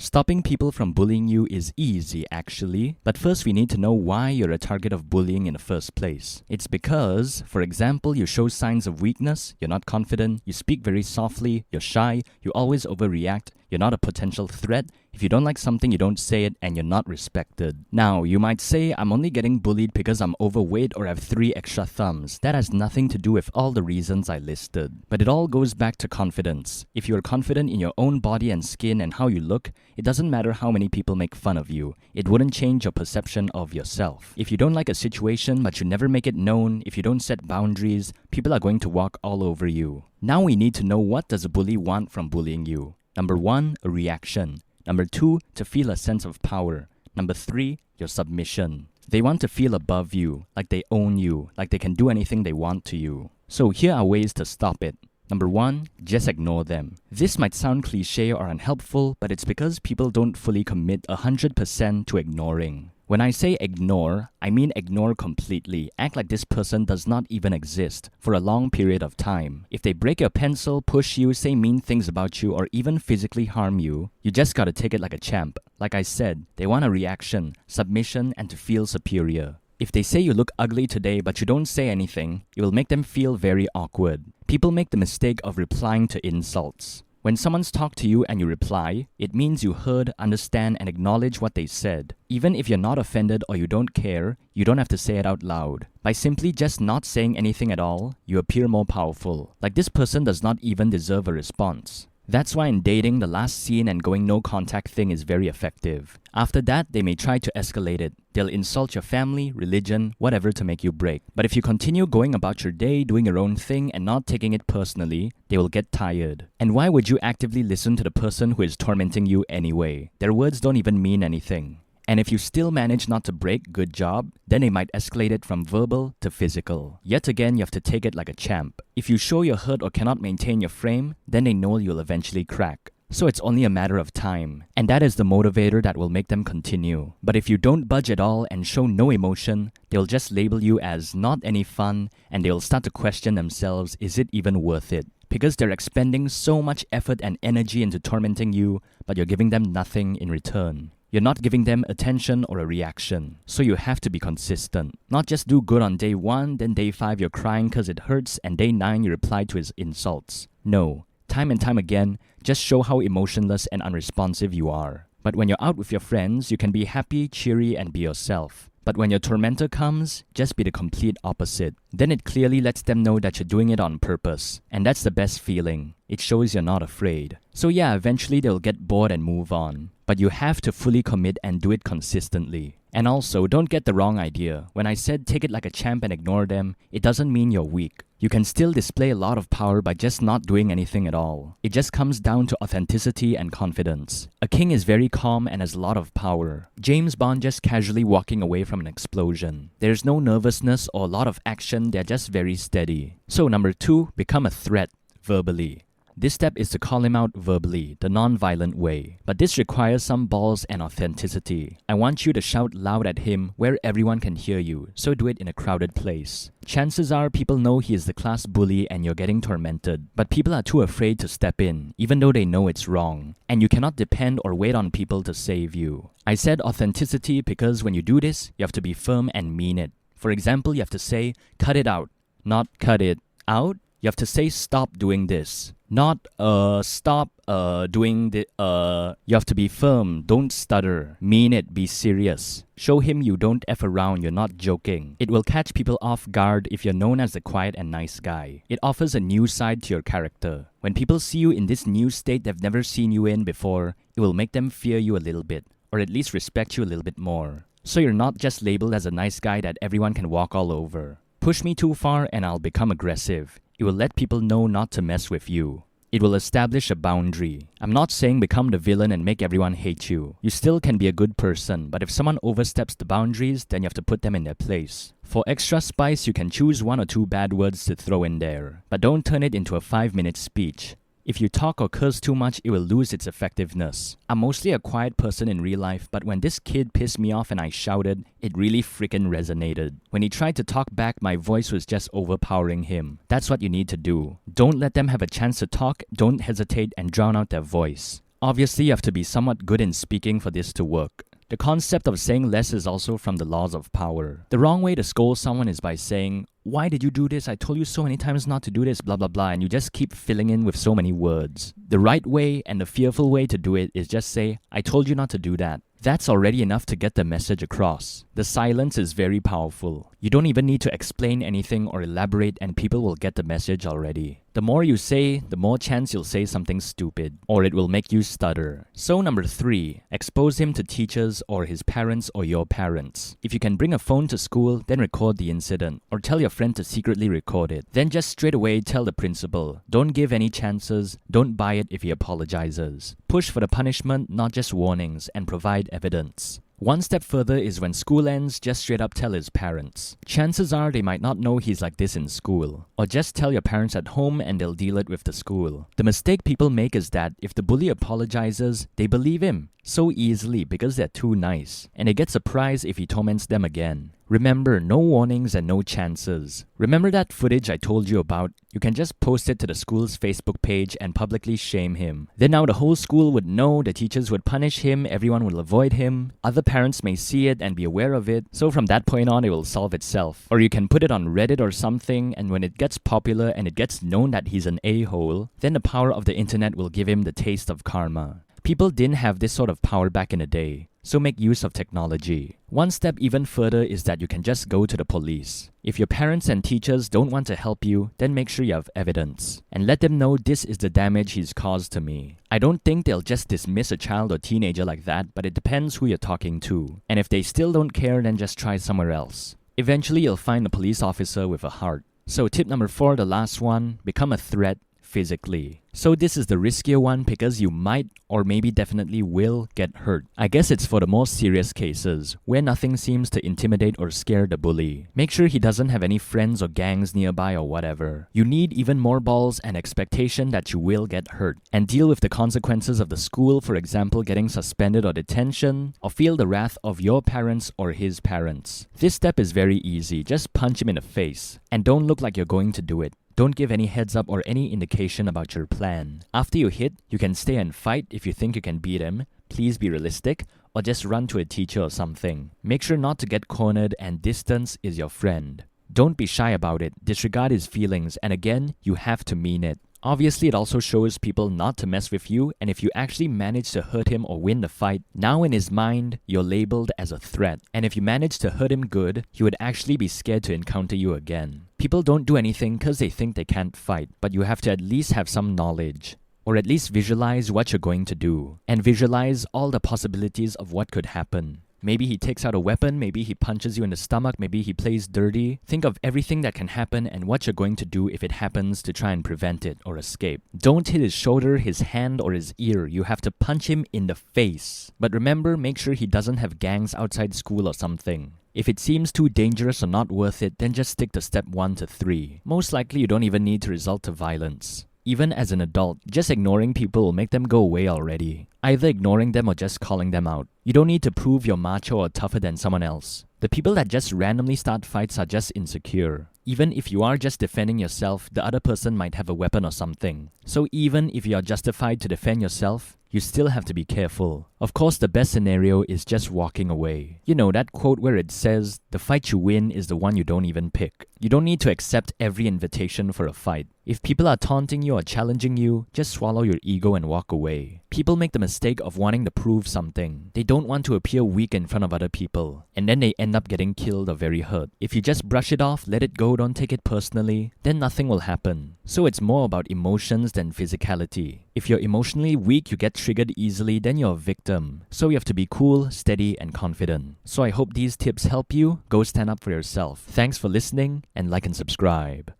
Stopping people from bullying you is easy actually, but first we need to know why you're a target of bullying in the first place. It's because, for example, you show signs of weakness, you're not confident, you speak very softly, you're shy, you always overreact, you're not a potential threat. If you don't like something, you don't say it, and you're not respected. Now, you might say, I'm only getting bullied because I'm overweight or have 3 extra thumbs. That has nothing to do with all the reasons I listed. But it all goes back to confidence. If you're confident in your own body and skin and how you look, it doesn't matter how many people make fun of you. It wouldn't change your perception of yourself. If you don't like a situation but you never make it known, if you don't set boundaries, people are going to walk all over you. Now we need to know, what does a bully want from bullying you? Number 1, a reaction. Number 2, to feel a sense of power. Number 3, your submission. They want to feel above you, like they own you, like they can do anything they want to you. So here are ways to stop it. Number 1, just ignore them. This might sound cliche or unhelpful, but it's because people don't fully commit 100% to ignoring. When I say ignore, I mean ignore completely. Act like this person does not even exist for a long period of time. If they break your pencil, push you, say mean things about you, or even physically harm you, you just gotta take it like a champ. Like I said, they want a reaction, submission, and to feel superior. If they say you look ugly today but you don't say anything, it will make them feel very awkward. People make the mistake of replying to insults. When someone's talked to you and you reply, it means you heard, understand, and acknowledge what they said. Even if you're not offended or you don't care, you don't have to say it out loud. By simply just not saying anything at all, you appear more powerful. Like this person does not even deserve a response. That's why in dating, the last scene and going no contact thing is very effective. After that, they may try to escalate it. They'll insult your family, religion, whatever to make you break. But if you continue going about your day, doing your own thing, and not taking it personally, they will get tired. And why would you actively listen to the person who is tormenting you anyway? Their words don't even mean anything. And if you still manage not to break, good job, then they might escalate it from verbal to physical. Yet again, you have to take it like a champ. If you show you're hurt or cannot maintain your frame, then they know you'll eventually crack. So it's only a matter of time. And that is the motivator that will make them continue. But if you don't budge at all and show no emotion, they'll just label you as not any fun, and they'll start to question themselves, is it even worth it? Because they're expending so much effort and energy into tormenting you, but you're giving them nothing in return. You're not giving them attention or a reaction. So you have to be consistent. Not just do good on day 1, then day 5 you're crying because it hurts, and day 9 you reply to his insults. No. Time and time again, just show how emotionless and unresponsive you are. But when you're out with your friends, you can be happy, cheery, and be yourself. But when your tormentor comes, just be the complete opposite. Then it clearly lets them know that you're doing it on purpose. And that's the best feeling. It shows you're not afraid. So yeah, eventually they'll get bored and move on. But you have to fully commit and do it consistently. And also, don't get the wrong idea. When I said take it like a champ and ignore them, it doesn't mean you're weak. You can still display a lot of power by just not doing anything at all. It just comes down to authenticity and confidence. A king is very calm and has a lot of power. James Bond just casually walking away from an explosion. There's no nervousness or a lot of action, they're just very steady. So number 2, become a threat verbally. This step is to call him out verbally, the non-violent way. But this requires some balls and authenticity. I want you to shout loud at him where everyone can hear you, so do it in a crowded place. Chances are people know he is the class bully and you're getting tormented. But people are too afraid to step in, even though they know it's wrong. And you cannot depend or wait on people to save you. I said authenticity because when you do this, you have to be firm and mean it. For example, you have to say, cut it out, not cut it out. You have to say stop doing this. Not stop doing the You have to be firm, don't stutter, mean it, be serious. Show him you don't F around, you're not joking. It will catch people off guard if you're known as the quiet and nice guy. It offers a new side to your character. When people see you in this new state they've never seen you in before, it will make them fear you a little bit, or at least respect you a little bit more. So you're not just labeled as a nice guy that everyone can walk all over. Push me too far and I'll become aggressive. It will let people know not to mess with you. It will establish a boundary. I'm not saying become the villain and make everyone hate you. You still can be a good person, but if someone oversteps the boundaries, then you have to put them in their place. For extra spice, you can choose 1 or 2 bad words to throw in there. But don't turn it into a 5-minute speech. If you talk or curse too much, it will lose its effectiveness. I'm mostly a quiet person in real life, but when this kid pissed me off and I shouted, it really freaking resonated. When he tried to talk back, my voice was just overpowering him. That's what you need to do. Don't let them have a chance to talk, don't hesitate and drown out their voice. Obviously, you have to be somewhat good in speaking for this to work. The concept of saying less is also from the laws of power. The wrong way to scold someone is by saying, "Why did you do this? I told you so many times not to do this, blah blah blah," and you just keep filling in with so many words. The right way and the fearful way to do it is just say, "I told you not to do that." That's already enough to get the message across. The silence is very powerful. You don't even need to explain anything or elaborate, and people will get the message already. The more you say, the more chance you'll say something stupid, or it will make you stutter. So number 3, expose him to teachers or his parents or your parents. If you can bring a phone to school, then record the incident, or tell your friend to secretly record it. Then just straight away tell the principal. Don't give any chances, don't buy it if he apologizes. Push for the punishment, not just warnings, and provide evidence. One step further is when school ends, just straight up tell his parents. Chances are they might not know he's like this in school. Or just tell your parents at home and they'll deal it with the school. The mistake people make is that if the bully apologizes, they believe him so easily because they're too nice. And they get surprised if he torments them again. Remember, no warnings and no chances. Remember that footage I told you about? You can just post it to the school's Facebook page and publicly shame him. Then now the whole school would know, the teachers would punish him, everyone will avoid him. Other parents may see it and be aware of it, so from that point on it will solve itself. Or you can put it on Reddit or something, and when it gets popular and it gets known that he's an a-hole, then the power of the internet will give him the taste of karma. People didn't have this sort of power back in the day, so make use of technology. One step even further is that you can just go to the police. If your parents and teachers don't want to help you, then make sure you have evidence. And let them know this is the damage he's caused to me. I don't think they'll just dismiss a child or teenager like that, but it depends who you're talking to. And if they still don't care, then just try somewhere else. Eventually you'll find a police officer with a heart. So tip number 4, the last one, become a threat physically. So this is the riskier one because you might or maybe definitely will get hurt. I guess it's for the more serious cases, where nothing seems to intimidate or scare the bully. Make sure he doesn't have any friends or gangs nearby or whatever. You need even more balls and expectation that you will get hurt, and deal with the consequences of the school, for example getting suspended or detention, or feel the wrath of your parents or his parents. This step is very easy, just punch him in the face, and don't look like you're going to do it. Don't give any heads up or any indication about your plan. After you hit, you can stay and fight if you think you can beat him. Please be realistic, or just run to a teacher or something. Make sure not to get cornered, and distance is your friend. Don't be shy about it, disregard his feelings, and again, you have to mean it. Obviously, it also shows people not to mess with you, and if you actually manage to hurt him or win the fight, now in his mind, you're labeled as a threat. And if you manage to hurt him good, he would actually be scared to encounter you again. People don't do anything because they think they can't fight, but you have to at least have some knowledge. Or at least visualize what you're going to do, and visualize all the possibilities of what could happen. Maybe he takes out a weapon, maybe he punches you in the stomach, maybe he plays dirty. Think of everything that can happen and what you're going to do if it happens to try and prevent it or escape. Don't hit his shoulder, his hand, or his ear. You have to punch him in the face. But remember, make sure he doesn't have gangs outside school or something. If it seems too dangerous or not worth it, then just stick to step 1 to 3. Most likely you don't even need to resort to violence. Even as an adult, just ignoring people will make them go away already. Either ignoring them or just calling them out. You don't need to prove you're macho or tougher than someone else. The people that just randomly start fights are just insecure. Even if you are just defending yourself, the other person might have a weapon or something. So even if you are justified to defend yourself, you still have to be careful. Of course, the best scenario is just walking away. You know, that quote where it says, "The fight you win is the one you don't even pick." You don't need to accept every invitation for a fight. If people are taunting you or challenging you, just swallow your ego and walk away. People make the mistake of wanting to prove something. They don't want to appear weak in front of other people, and then they end up getting killed or very hurt. If you just brush it off, let it go, don't take it personally, then nothing will happen. So it's more about emotions than physicality. If you're emotionally weak, you get triggered easily, then you're a victim. So you have to be cool, steady, and confident. So I hope these tips help you. Go stand up for yourself. Thanks for listening, and like and subscribe.